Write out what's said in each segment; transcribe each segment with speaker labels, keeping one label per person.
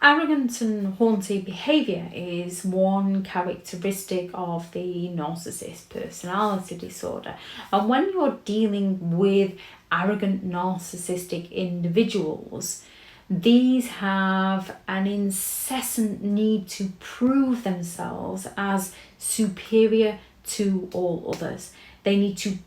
Speaker 1: Arrogant and haughty behaviour is one characteristic of the narcissist personality disorder. And when you're dealing with arrogant narcissistic individuals, these have an incessant need to prove themselves as superior to all others. They need to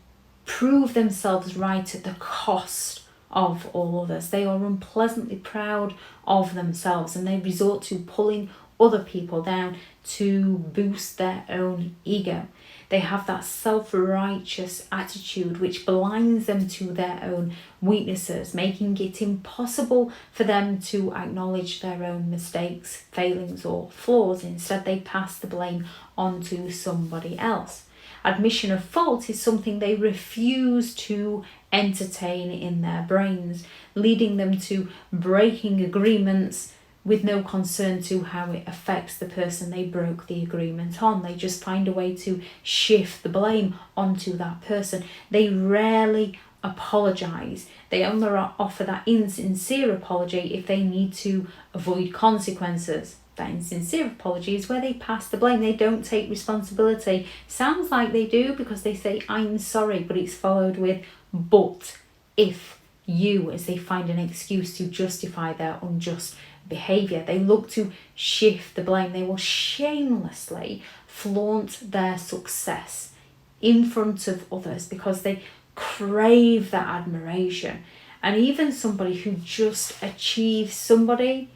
Speaker 1: prove themselves right at the cost of all others. They are unpleasantly proud of themselves, and they resort to pulling other people down to boost their own ego. They have that self-righteous attitude which blinds them to their own weaknesses, making it impossible for them to acknowledge their own mistakes, failings or flaws. Instead, they pass the blame onto somebody else. Admission of fault is something they refuse to entertain in their brains, leading them to breaking agreements with no concern to how it affects the person they broke the agreement on. They just find a way to shift the blame onto that person. They rarely apologise. They only offer that insincere apology if they need to avoid consequences. That insincere apology is where they pass the blame. They don't take responsibility. Sounds like they do because they say, "I'm sorry," but it's followed with, "but if you," as they find an excuse to justify their unjust behaviour. They look to shift the blame. They will shamelessly flaunt their success in front of others because they crave that admiration. And even somebody who just achieves something,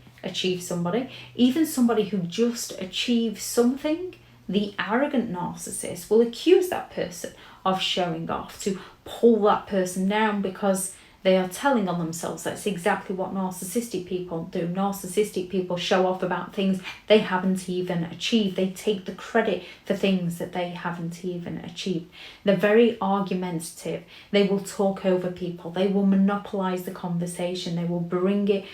Speaker 1: the arrogant narcissist will accuse that person of showing off, to pull that person down because they are telling on themselves. That's exactly what narcissistic people do. Narcissistic people show off about things they haven't even achieved. They take the credit for things that they haven't even achieved. They're very argumentative. They will talk over people. They will monopolize the conversation. They will bring it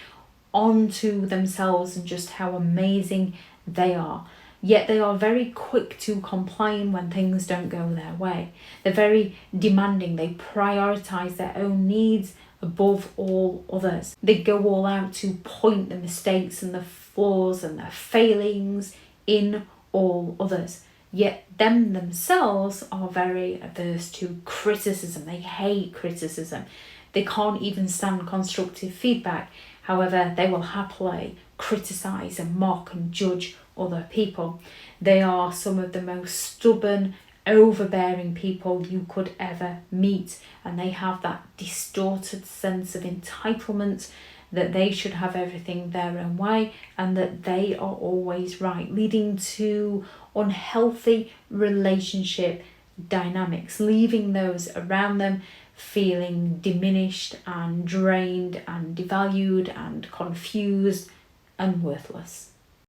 Speaker 1: onto themselves and just how amazing they are. Yet they are very quick to complain when things don't go their way. They're very demanding. They prioritise their own needs above all others. They go all out to point the mistakes and the flaws and the failings in all others. Yet them themselves are very averse to criticism. They hate criticism. They can't even stand constructive feedback. However, they will happily criticise and mock and judge other people. They are some of the most stubborn, overbearing people you could ever meet, and they have that distorted sense of entitlement, that they should have everything their own way and that they are always right, leading to unhealthy relationship dynamics, leaving those around them feeling diminished and drained and devalued and confused and worthless.